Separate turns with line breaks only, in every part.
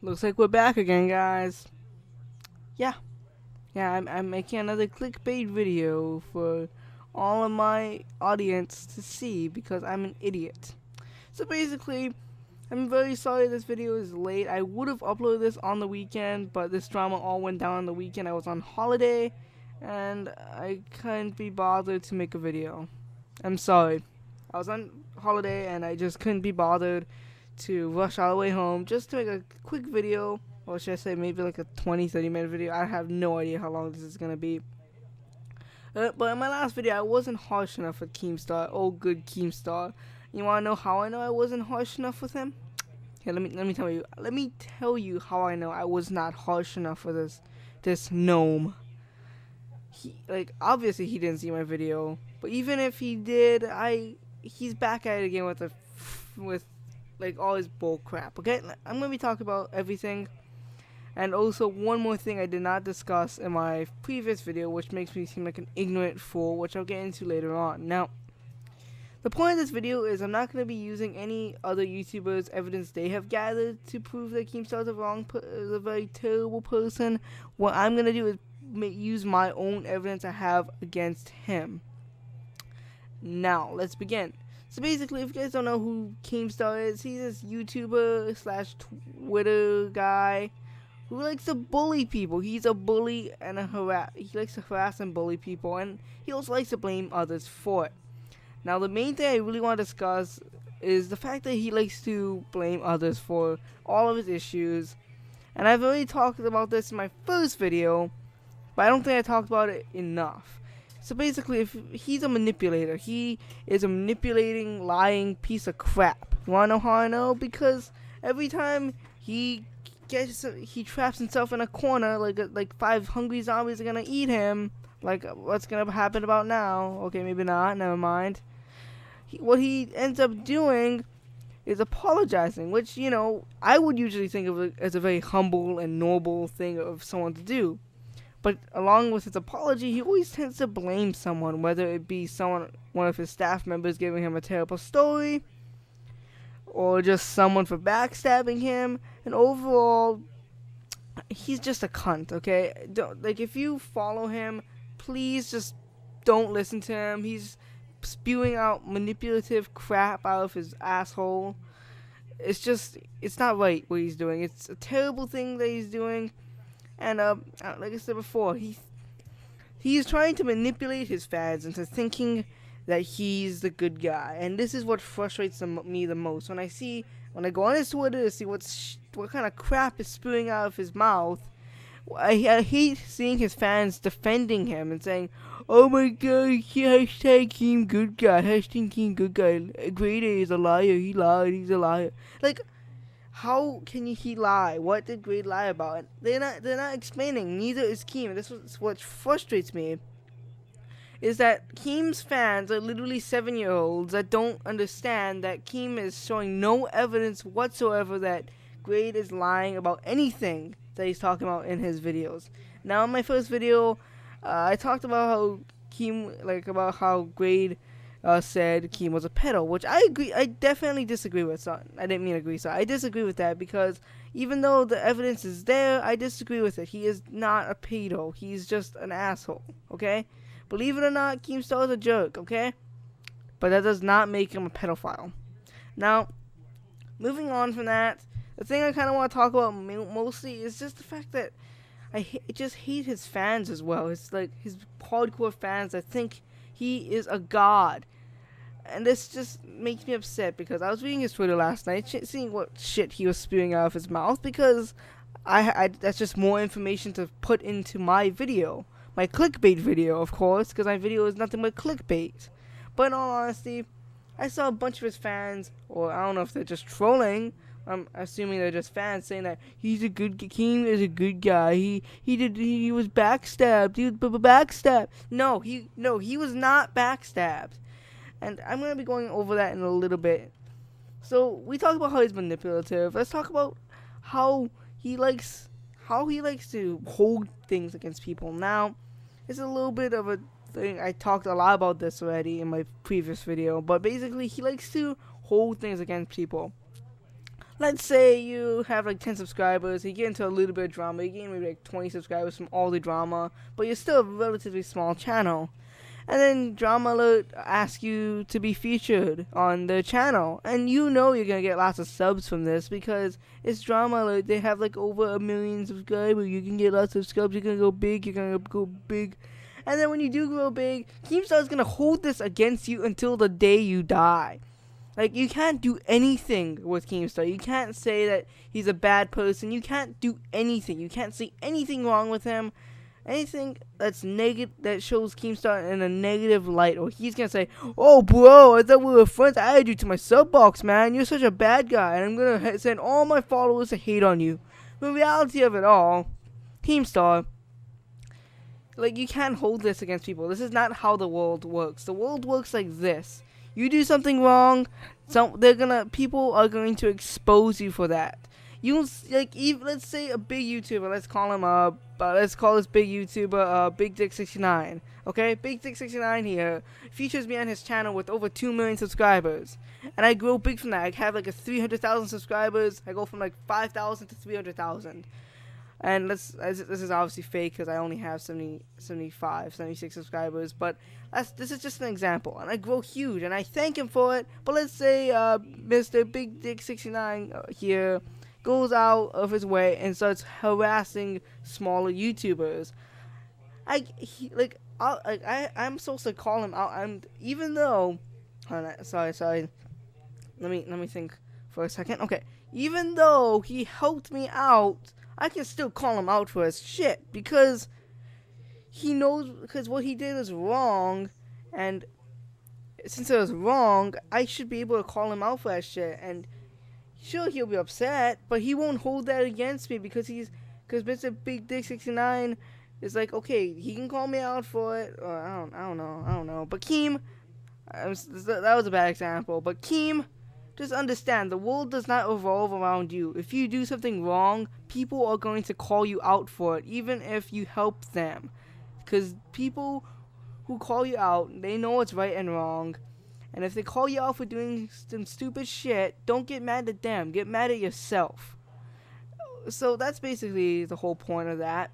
Looks like we're back again, guys. Yeah, I'm making another clickbait video for all of my audience to see because I'm an idiot. So basically, I'm very sorry this video is late. I would have uploaded this on the weekend, but this drama all went down on the weekend. I was on holiday, and I couldn't be bothered to make a video. I'm sorry. I was on holiday, and I just couldn't be bothered to rush all the way home just to make a quick video, or should I say maybe like a 20-30 minute video. I have no idea how long this is gonna be. But in my last video, I wasn't harsh enough with Keemstar. Oh, good Keemstar. You wanna know how I know I wasn't harsh enough with him? Here, let me tell you. Let me tell you how I know I was not harsh enough with this gnome. Obviously he didn't see my video, but even if he did, he's back at it again with all his bull crap. Okay, I'm gonna be talking about everything, and also one more thing I did not discuss in my previous video, which makes me seem like an ignorant fool, which I'll get into later on. Now, the point of this video is I'm not gonna be using any other YouTubers' evidence they have gathered to prove that Keemstar is a very terrible person. What I'm gonna do is use my own evidence I have against him. Now, let's begin. So basically, if you guys don't know who Keemstar is, he's this YouTuber slash Twitter guy who likes to bully people. He's a bully and he likes to harass and bully people, and he also likes to blame others for it. Now, the main thing I really want to discuss is the fact that he likes to blame others for all of his issues, and I've already talked about this in my first video, but I don't think I talked about it enough. So basically, if he's a manipulator, he is a manipulating, lying piece of crap. You wanna know how I know? Because every time he traps himself in a corner, like 5 hungry zombies are gonna eat him. Like, what's gonna happen about now? Okay, maybe not. Never mind. What he ends up doing is apologizing, which I would usually think of it as a very humble and noble thing of someone to do. But along with his apology, he always tends to blame someone, whether it be one of his staff members giving him a terrible story, or just someone for backstabbing him. And overall, he's just a cunt. Okay, if you follow him, please just don't listen to him. He's spewing out manipulative crap out of his asshole. It's not right what he's doing. It's a terrible thing that he's doing. And like I said before, he's trying to manipulate his fans into thinking that he's the good guy, and this is what frustrates me the most. When I go on his Twitter to see what kind of crap is spewing out of his mouth, I hate seeing his fans defending him and saying, "Oh my God, hashtag Keem good guy, hashtag Keem good guy. Grade A is a liar. He lied. He's a liar." Like, how can he lie? What did Grade lie about? And they're not explaining. Neither is Keem. This is what frustrates me. Is that Keem's fans are literally 7-year-olds that don't understand that Keem is showing no evidence whatsoever that Grade is lying about anything that he's talking about in his videos. Now, in my first video, I talked about about how Grade said Keem was a pedo, which I agree. I definitely disagree with. So I didn't mean agree. So I disagree with that because even though the evidence is there, I disagree with it. He is not a pedo. He's just an asshole. Okay, believe it or not, Keemstar is a jerk. Okay, but that does not make him a pedophile. Now, moving on from that, the thing I kind of want to talk about mostly is just the fact that I just hate his fans as well. It's like his hardcore fans that think he is a god. And this just makes me upset because I was reading his Twitter last night, seeing what shit he was spewing out of his mouth, because that's just more information to put into my video. My clickbait video, of course, because my video is nothing but clickbait. But in all honesty, I saw a bunch of his fans, or I don't know if they're just trolling, I'm assuming they're just fans, saying that Keem is a good guy. He was backstabbed. He was backstabbed. No, he was not backstabbed. And I'm going to be going over that in a little bit. So, we talked about how he's manipulative. Let's talk about how he likes to hold things against people. Now, it's a little bit of a thing. I talked a lot about this already in my previous video. But basically, he likes to hold things against people. let's say you have like 10 subscribers, you get into a little bit of drama, you gain maybe like 20 subscribers from all the drama, but you're still a relatively small channel. And then Drama Alert asks you to be featured on their channel. And you know you're going to get lots of subs from this because it's Drama Alert. They have like over 1 million subscribers. You can get lots of subs. You're going to go big. You're going to go big. And then when you do grow big, Keemstar is going to hold this against you until the day you die. Like, you can't do anything with Keemstar. You can't say that he's a bad person. You can't do anything. You can't say anything wrong with him. Anything that's negative, that shows Keemstar in a negative light, or he's gonna say, "Oh, bro, I thought we were friends. I added you to my sub box, man. You're such a bad guy, and I'm gonna send all my followers to hate on you." The reality of it all, Keemstar, like, you can't hold this against people. This is not how the world works. The world works like this: you do something wrong, people are going to expose you for that. You like, even, let's say a big YouTuber. Let's call this big YouTuber Big Dick 69. Okay, Big Dick 69 here features me on his channel with over 2 million subscribers, and I grow big from that. I have like a 300,000 subscribers. I go from like 5,000 to 300,000. And this is obviously fake because I only have 76 subscribers. But this is just an example, and I grow huge, and I thank him for it. But let's say Mr. Big Dick 69 here goes out of his way and starts harassing smaller YouTubers. I'm supposed to call him out. Even though, sorry. Let me think for a second. Okay, even though he helped me out, I can still call him out for his shit because he knows, because what he did is wrong, and since it was wrong, I should be able to call him out for that shit. And sure, he'll be upset, but he won't hold that against me because Mr. Big Dick 69 is like, okay, he can call me out for it. Or I don't know. But Keem, that was a bad example. But Keem, just understand, the world does not revolve around you. If you do something wrong, people are going to call you out for it, even if you help them. Because people who call you out, they know what's right and wrong. And if they call you out for doing some stupid shit, don't get mad at them. Get mad at yourself. So that's basically the whole point of that.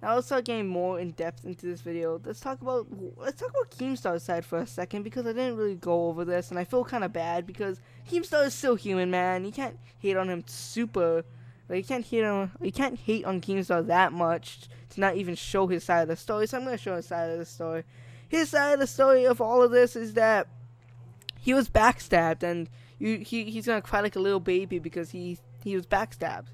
Now let's start getting more in depth into this video. Let's talk about Keemstar's side for a second, because I didn't really go over this, and I feel kind of bad because Keemstar is still human, man. You can't hate on him super. Like, you can't hate on Keemstar that much to not even show his side of the story. So I'm gonna show his side of the story. His side of the story of all of this is that he was backstabbed, and he's gonna cry like a little baby because he was backstabbed.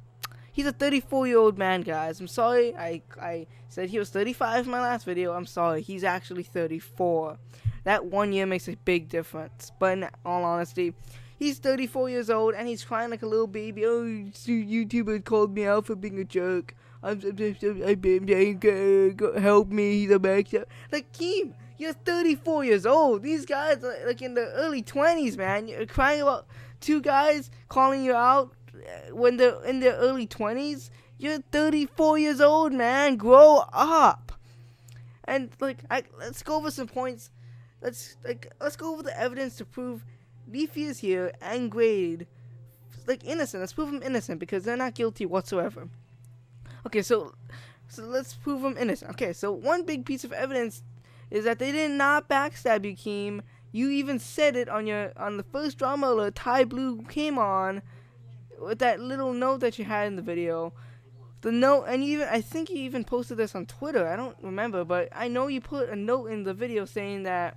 He's a 34-year-old man, guys. I'm sorry. I said he was 35 in my last video. I'm sorry. He's actually 34. That 1 year makes a big difference. But in all honesty, he's 34 years old, and he's crying like a little baby. Oh, YouTuber called me out for being a jerk. Help me. He's a backstab. Like, Keem, you're 34 years old. These guys are like in the early 20s, man. You're crying about two guys calling you out when they're in their early 20s. You're 34 years old, man. Grow up. And let's go over some points. Let's go over the evidence to prove Leafy is here and Grade innocent. Let's prove them innocent because they're not guilty whatsoever. Okay, so let's prove them innocent. Okay, so one big piece of evidence is that they did not backstab you, Keem. You even said it on the first drama alert Ty Blue came on with that little note that you had in the video. The note, and I think you even posted this on Twitter. I don't remember, but I know you put a note in the video saying that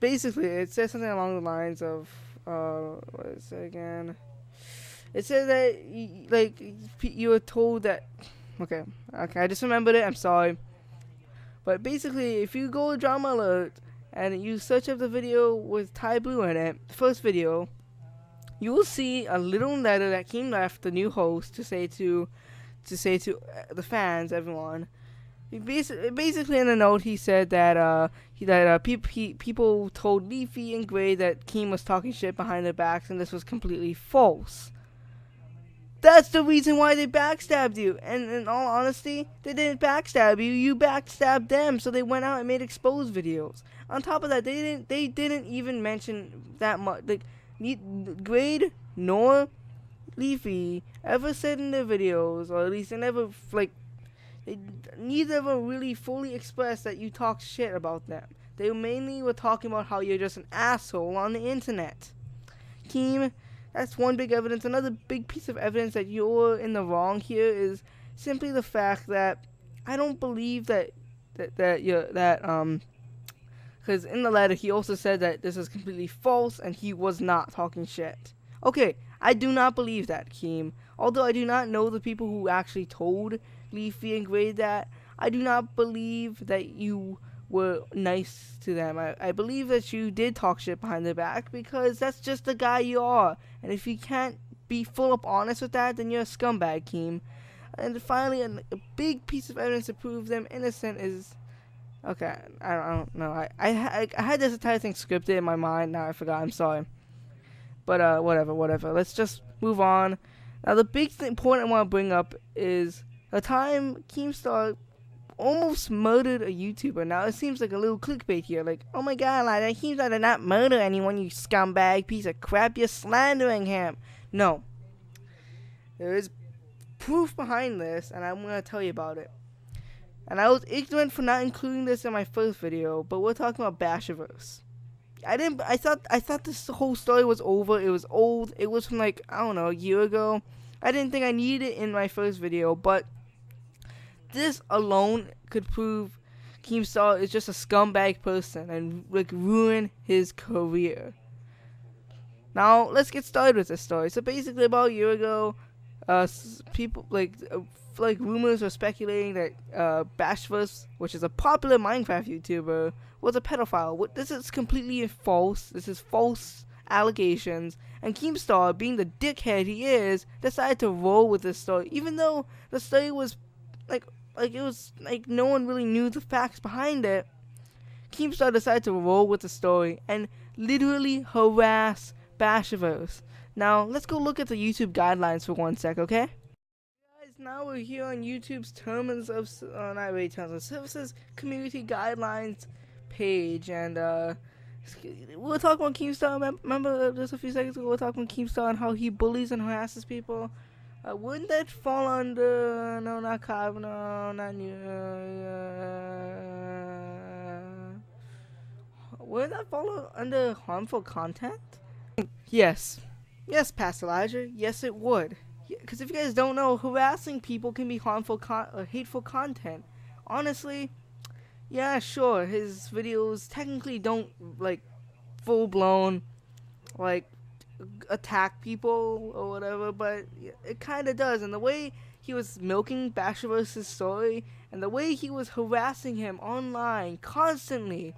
basically it says something along the lines of what is it again? It says that you were told that. Okay, I just remembered it. I'm sorry. But basically, if you go to Drama Alert and you search up the video with Ty Blue in it, the first video, you will see a little letter that Keem left the new host to say to the fans, everyone. Basically, in the note, he said that people told Leafy and Gray that Keem was talking shit behind their backs, and this was completely false. That's the reason why they backstabbed you. And in all honesty, they didn't backstab you. You backstabbed them. So they went out and made exposed videos. On top of that, they didn't even mention that much. Grade nor Leafy ever said in their videos, or at least they never, neither of them really fully expressed that you talk shit about them. They mainly were talking about how you're just an asshole on the internet. Keem, that's one big evidence. Another big piece of evidence that you're in the wrong here is simply the fact that I don't believe that because in the letter he also said that this is completely false and he was not talking shit. Okay, I do not believe that, Keem. Although I do not know the people who actually told Leafy and Gray that, I do not believe that you were nice to them. I believe that you did talk shit behind their back because that's just the guy you are. And if you can't be full up honest with that, then you're a scumbag, Keem. And finally, a big piece of evidence to prove them innocent is... Okay, I don't know. I had this entire thing scripted in my mind. Now I forgot. I'm sorry. But whatever. Let's just move on. Now the big point I want to bring up is the time Keemstar almost murdered a YouTuber. Now it seems like a little clickbait here. Like, oh my god, like, Keemstar did not murder anyone, you scumbag piece of crap. You're slandering him. No. There is proof behind this, and I'm going to tell you about it. And I was ignorant for not including this in my first video, but we're talking about Bashiverse. I thought this whole story was over. It was old. It was from like, I don't know, a year ago. I didn't think I needed it in my first video, but this alone could prove Keemstar is just a scumbag person and like ruin his career. Now let's get started with this story. So basically, about a year ago, people like rumors were speculating that Bashiverse, which is a popular Minecraft YouTuber, was a pedophile. This is completely false. This is false allegations. And Keemstar, being the dickhead he is, decided to roll with this story, even though the story was like it was like no one really knew the facts behind it. Keemstar decided to roll with the story and literally harass Bashiverse. Now let's go look at the YouTube guidelines for 1 sec, okay? Now we're here on YouTube's terms of services community guidelines page, and we're talking about Keemstar. Remember just a few seconds ago we were talking about Keemstar and how he bullies and harasses people. Wouldn't that fall under not you? Wouldn't that fall under harmful content? Yes, Pastor Elijah. Yes, it would. Because if you guys don't know, harassing people can be harmful or hateful content. Honestly, yeah, sure, his videos technically don't, like, full-blown, like, attack people or whatever, but it kind of does. And the way he was milking Bashiverse's story and the way he was harassing him online constantly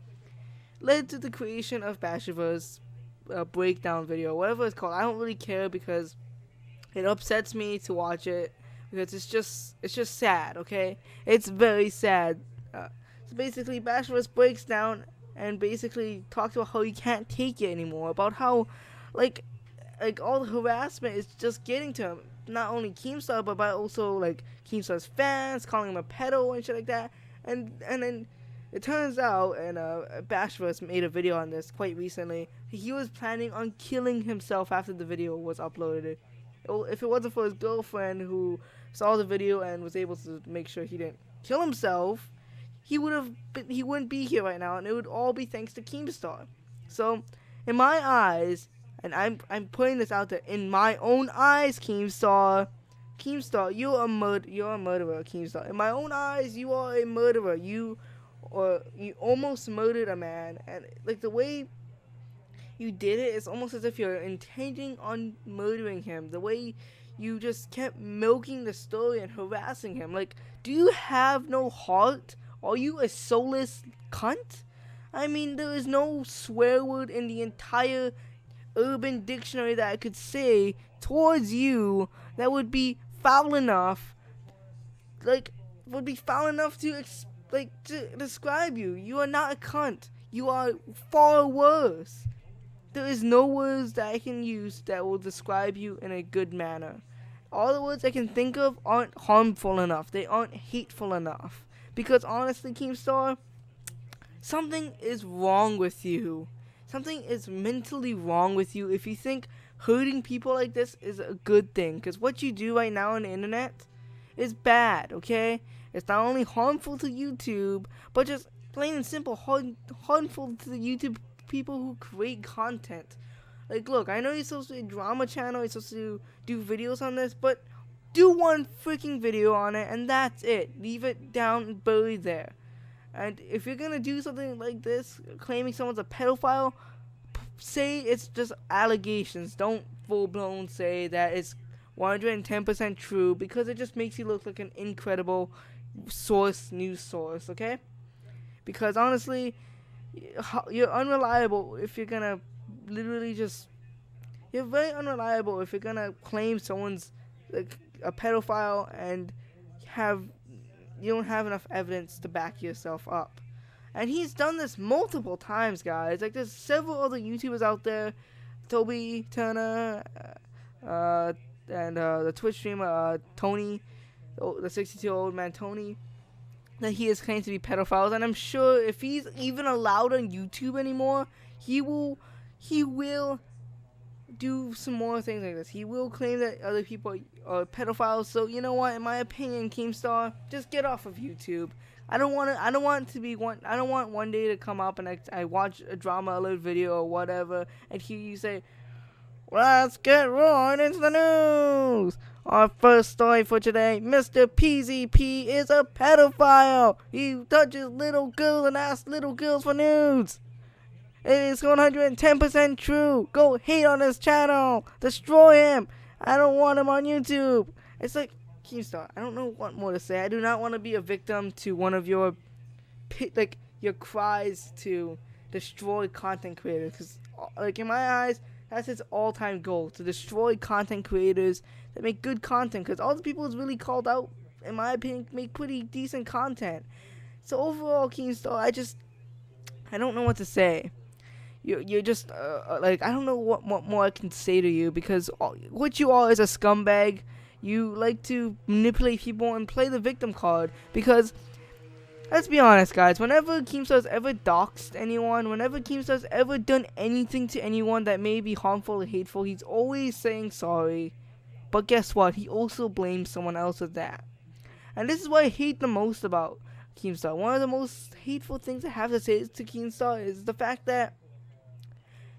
led to the creation of Bashiverse breakdown video, whatever it's called. I don't really care because it upsets me to watch it because it's just sad, okay? It's very sad. So basically, Bashiverse breaks down and basically talks about how he can't take it anymore, about how, like all the harassment is just getting to him. Not only Keemstar, but by also, like, Keemstar's fans, calling him a pedo and shit like that. And then it turns out, and Bashiverse made a video on this quite recently, he was planning on killing himself after the video was uploaded. If it wasn't for his girlfriend who saw the video and was able to make sure he didn't kill himself, he wouldn't be here right now, and it would all be thanks to Keemstar. So, in my eyes, and I'm putting this out there, in my own eyes, Keemstar, you're a murderer, Keemstar. In my own eyes, you are a murderer. You almost murdered a man, and like the way you did it, it's almost as if you're intending on murdering him. The way you just kept milking the story and harassing him. Like, do you have no heart? Are you a soulless cunt? I mean, there is no swear word in the entire Urban Dictionary that I could say towards you that would be foul enough, to describe you. You are not a cunt. You are far worse. There is no words that I can use that will describe you in a good manner. All the words I can think of aren't harmful enough. They aren't hateful enough. Because honestly, Keemstar, something is wrong with you. Something is mentally wrong with you if you think hurting people like this is a good thing, because what you do right now on the internet is bad, okay? It's not only harmful to YouTube, but just plain and simple harmful to the YouTube people who create content. Like, look, I know you're supposed to be a drama channel, you're supposed to do videos on this, but do one freaking video on it, and that's it. Leave it down, buried there. And if you're gonna do something like this, claiming someone's a pedophile, say it's just allegations. Don't full-blown say that it's 110% true, because it just makes you look like an incredible news source, okay? Because honestly, you're unreliable if you're gonna literally just... You're very unreliable if you're gonna claim someone's like a pedophile and you don't have enough evidence to back yourself up. And he's done this multiple times, guys. Like, there's several other YouTubers out there, Toby Turner, and the Twitch streamer Tony, the 62-year-old man Tony, that he has claimed to be pedophiles. And I'm sure if he's even allowed on YouTube anymore, he will do some more things like this. He will claim that other people are pedophiles. So you know what? In my opinion, Keemstar, just get off of YouTube. I don't want one day to come up and I watch a drama alert video or whatever and hear you say, "Let's get right into the news. Our first story for today: Mr. PZP is a pedophile. He touches little girls and asks little girls for nudes. It is 110% true. Go hate on his channel. Destroy him. I don't want him on YouTube." It's like, Keemstar, I don't know what more to say. I do not want to be a victim to one of your cries to destroy content creators. Because, like, in my eyes, that's his all-time goal, to destroy content creators that make good content. Because all the people who's really called out, in my opinion, make pretty decent content. So overall, Keemstar, I don't know what to say. You're just, I don't know what more I can say to you, because what you are is a scumbag. You like to manipulate people and play the victim card, because, let's be honest, guys, whenever Keemstar's ever doxed anyone, whenever Keemstar's ever done anything to anyone that may be harmful or hateful, he's always saying sorry. But guess what? He also blames someone else for that. And this is what I hate the most about Keemstar. One of the most hateful things I have to say to Keemstar is the fact that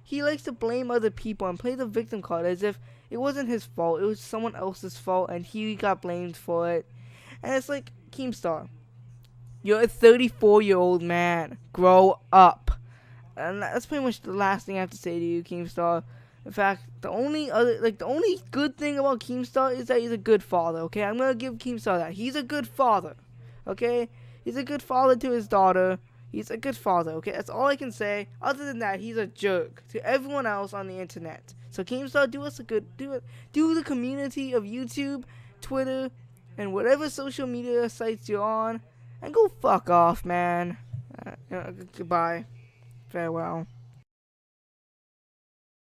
he likes to blame other people and play the victim card as if it wasn't his fault, it was someone else's fault, and he got blamed for it. And it's like, Keemstar, you're a 34-year-old man. Grow up. And that's pretty much the last thing I have to say to you, Keemstar. In fact, the only good thing about Keemstar is that he's a good father, okay? I'm gonna give Keemstar that. He's a good father, okay? He's a good father to his daughter. He's a good father, okay? That's all I can say. Other than that, he's a jerk to everyone else on the internet. So Keemstar, do the community of YouTube, Twitter, and whatever social media sites you're on, and go fuck off, man. Goodbye. Farewell.